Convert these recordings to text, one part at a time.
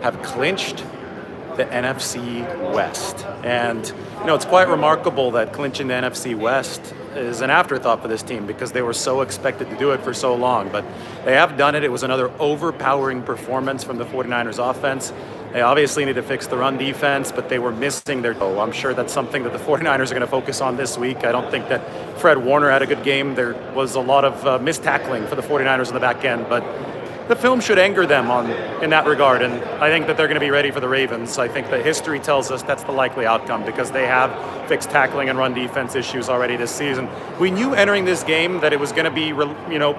have clinched the NFC West. And, it's quite remarkable that clinching the NFC West is an afterthought for this team because they were so expected to do it for so long. But they have done it. It was another overpowering performance from the 49ers offense. They obviously need to fix the run defense, but they were missing their toe. I'm sure that's something that the 49ers are going to focus on this week. I don't think that Fred Warner had a good game. There was a lot of missed tackling for the 49ers on the back end, but the film should anger them in that regard, and I think that they're going to be ready for the Ravens. I think that history tells us that's the likely outcome because they have fixed tackling and run defense issues already this season. We knew entering this game that it was going to be,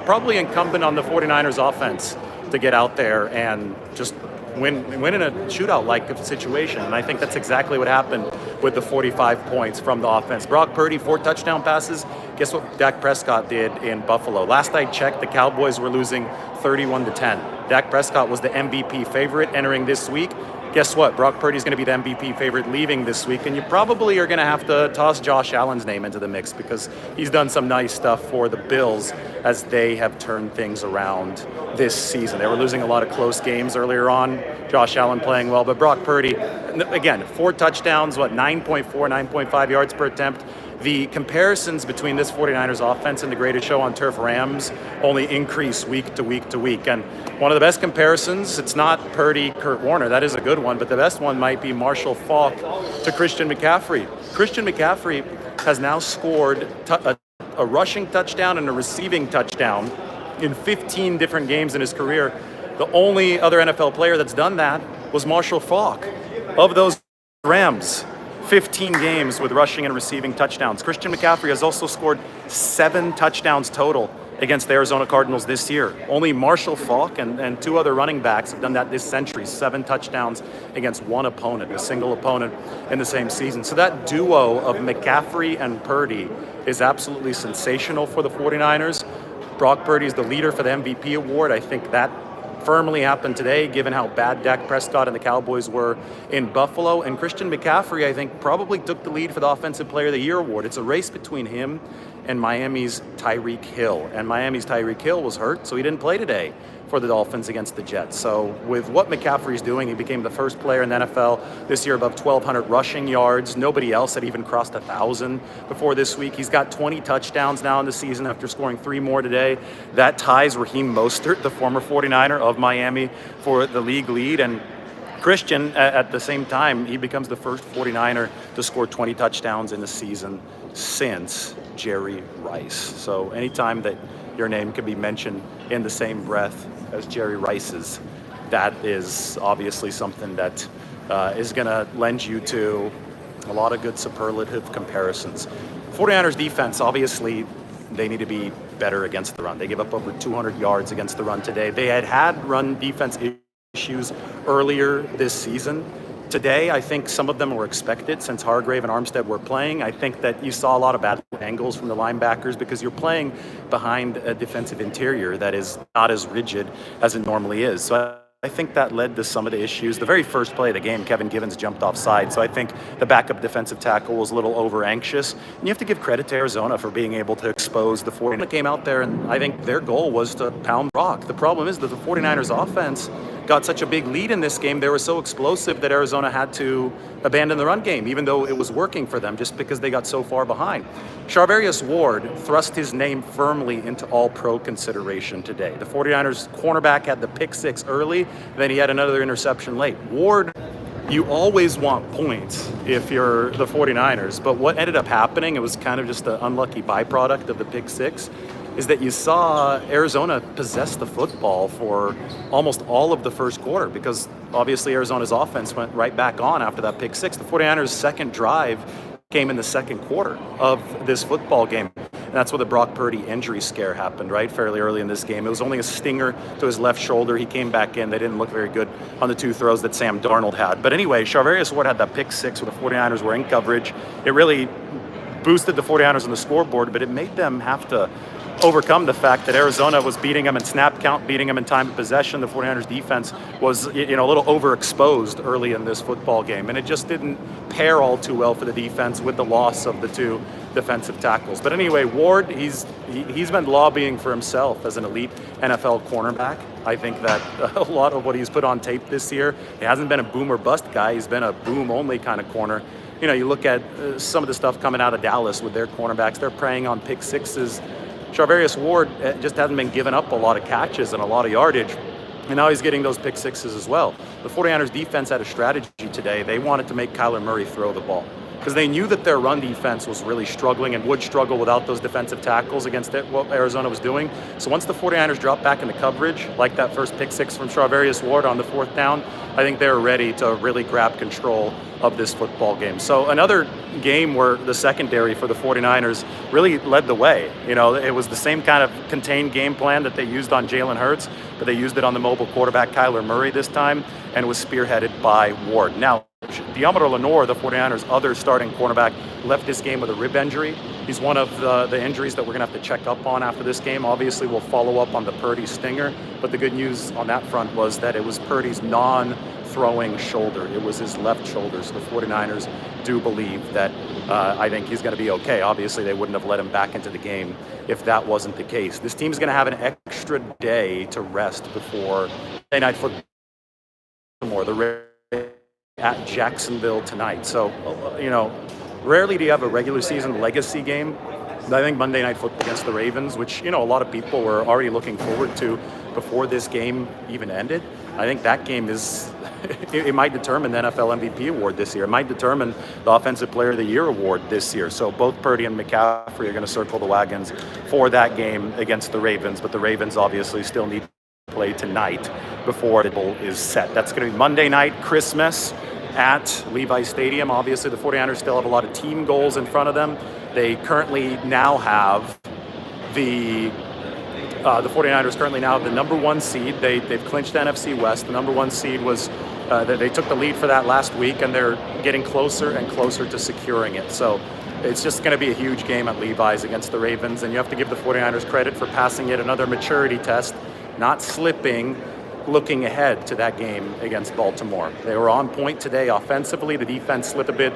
probably incumbent on the 49ers offense to get out there and just win in a shootout-like situation, and I think that's exactly what happened with the 45 points from the offense. Brock Purdy, 4 touchdown passes. Guess what Dak Prescott did in Buffalo? Last I checked, the Cowboys were losing 31-10. Dak Prescott was the MVP favorite entering this week. Guess what? Brock Purdy's going to be the MVP favorite leaving this week, and you probably are going to have to toss Josh Allen's name into the mix because he's done some nice stuff for the Bills as they have turned things around this season. They were losing a lot of close games earlier on. Josh Allen playing well, but Brock Purdy, again, 4 touchdowns, 9.4, 9.5 yards per attempt. The comparisons between this 49ers offense and the greatest show on turf Rams only increase week to week to week. And one of the best comparisons, it's not Purdy, Kurt Warner. That is a good one, but the best one might be Marshall Faulk to Christian McCaffrey. Christian McCaffrey has now scored a rushing touchdown and a receiving touchdown in 15 different games in his career. The only other NFL player that's done that was Marshall Faulk. Of those Rams, 15 games with rushing and receiving touchdowns. Christian McCaffrey has also scored 7 touchdowns total against the Arizona Cardinals this year. Only Marshall Faulk and 2 other running backs have done that this century, 7 touchdowns against one opponent, a single opponent in the same season. So that duo of McCaffrey and Purdy is absolutely sensational for the 49ers. Brock Purdy is the leader for the MVP award. I think that firmly happened today, given how bad Dak Prescott and the Cowboys were in Buffalo. And Christian McCaffrey, I think, probably took the lead for the Offensive Player of the Year award. It's a race between him and Miami's Tyreek Hill. And Miami's Tyreek Hill was hurt, so he didn't play today for the Dolphins against the Jets. So with what McCaffrey's doing, he became the first player in the NFL this year above 1,200 rushing yards. Nobody else had even crossed 1,000 before this week. He's got 20 touchdowns now in the season after scoring 3 more today. That ties Raheem Mostert, the former 49er of Miami, for the league lead. And Christian, at the same time, he becomes the first 49er to score 20 touchdowns in the season since Jerry Rice. So anytime that your name can be mentioned in the same breath as Jerry Rice's, that is obviously something that is going to lend you to a lot of good superlative comparisons. 49ers defense, obviously, they need to be better against the run. They give up over 200 yards against the run today. They had run defense issues earlier this season. Today, I think some of them were expected since Hargrave and Armstead were playing. I think that you saw a lot of bad angles from the linebackers because you're playing behind a defensive interior that is not as rigid as it normally is. So I think that led to some of the issues. The very first play of the game, Kevin Givens jumped offside, so I think the backup defensive tackle was a little over-anxious. And you have to give credit to Arizona for being able to expose the 49ers that came out there, and I think their goal was to pound rock. The problem is that the 49ers offense got such a big lead in this game. They were so explosive that Arizona had to abandon the run game, even though it was working for them, just because they got so far behind. Charvarius Ward thrust his name firmly into all-pro consideration today. The 49ers cornerback had the pick 6 early, then he had another interception late. Ward, you always want points if you're the 49ers, but what ended up happening, it was kind of just an unlucky byproduct of the pick 6, is that you saw Arizona possess the football for almost all of the first quarter because obviously Arizona's offense went right back on after that pick 6. The 49ers' second drive came in the second quarter of this football game. And that's where the Brock Purdy injury scare happened, right? Fairly early in this game. It was only a stinger to his left shoulder. He came back in. They didn't look very good on the 2 throws that Sam Darnold had. But anyway, Charvarius Ward had that pick 6 where the 49ers were in coverage. It really boosted the 49ers on the scoreboard, but it made them have to overcome the fact that Arizona was beating them in snap count, beating them in time of possession. The 49ers defense was, a little overexposed early in this football game, and it just didn't pair all too well for the defense with the loss of the 2 defensive tackles. But anyway, Ward, he's been lobbying for himself as an elite NFL cornerback. I think that a lot of what he's put on tape this year, he hasn't been a boom or bust guy. He's been a boom only kind of corner. You know, you look at some of the stuff coming out of Dallas with their cornerbacks, they're preying on pick sixes. Charvarius Ward just hasn't been giving up a lot of catches and a lot of yardage. And now he's getting those pick sixes as well. The 49ers defense had a strategy today. They wanted to make Kyler Murray throw the ball because they knew that their run defense was really struggling and would struggle without those defensive tackles against what Arizona was doing. So once the 49ers dropped back into coverage, like that first pick six from Charvarius Ward on the fourth down, I think they're ready to really grab control of this football game. So another game where the secondary for the 49ers really led the way. You know, it was the same kind of contained game plan that they used on Jalen Hurts, but they used it on the mobile quarterback Kyler Murray this time, and it was spearheaded by Ward. Now, Deommodore Lenoir, the 49ers' other starting cornerback, left this game with a rib injury. He's one of the injuries that we're going to have to check up on after this game. Obviously, we'll follow up on the Purdy stinger, but the good news on that front was that it was Purdy's non-throwing shoulder. It was his left shoulder, so the 49ers do believe that I think he's going to be okay. Obviously, they wouldn't have let him back into the game if that wasn't the case. This team's going to have an extra day to rest before Monday Night Football. The at Jacksonville tonight. So, you know, rarely do you have a regular season legacy game. I think Monday Night Football against the Ravens, which, you know, a lot of people were already looking forward to before this game even ended. I think that game is, it might determine the NFL MVP award this year. It might determine the Offensive Player of the Year award this year. So both Purdy and McCaffrey are going to circle the wagons for that game against the Ravens, but the Ravens obviously still need play tonight before it is set. That's going to be Monday night, Christmas at Levi Stadium. Obviously, the 49ers still have a lot of team goals in front of them. They currently now have the 49ers currently now have the number one seed. They've clinched the NFC West. The number one seed was they took the lead for that last week, and they're getting closer and closer to securing it. So it's just going to be a huge game at Levi's against the Ravens, and you have to give the 49ers credit for passing yet another maturity test, not slipping, looking ahead to that game against Baltimore. They were on point today offensively. The defense slipped a bit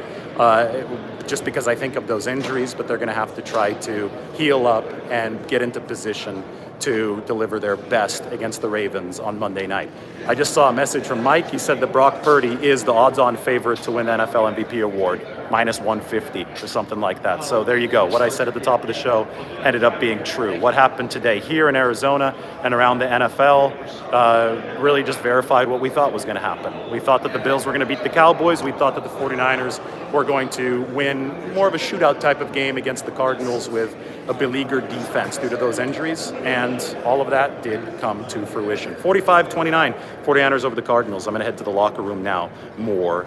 just because I think of those injuries, but they're going to have to try to heal up and get into position to deliver their best against the Ravens on Monday night. I just saw a message from Mike. He said that Brock Purdy is the odds-on favorite to win the NFL MVP award, minus 150 or something like that. So there you go. What I said at the top of the show ended up being true. What happened today here in Arizona and around the NFL really just verified what we thought was going to happen. We thought that the Bills were going to beat the Cowboys. We thought that the 49ers were going to win more of a shootout type of game against the Cardinals with a beleaguered defense due to those injuries, and all of that did come to fruition. 45-29, 49ers over the Cardinals. I'm going to head to the locker room now. More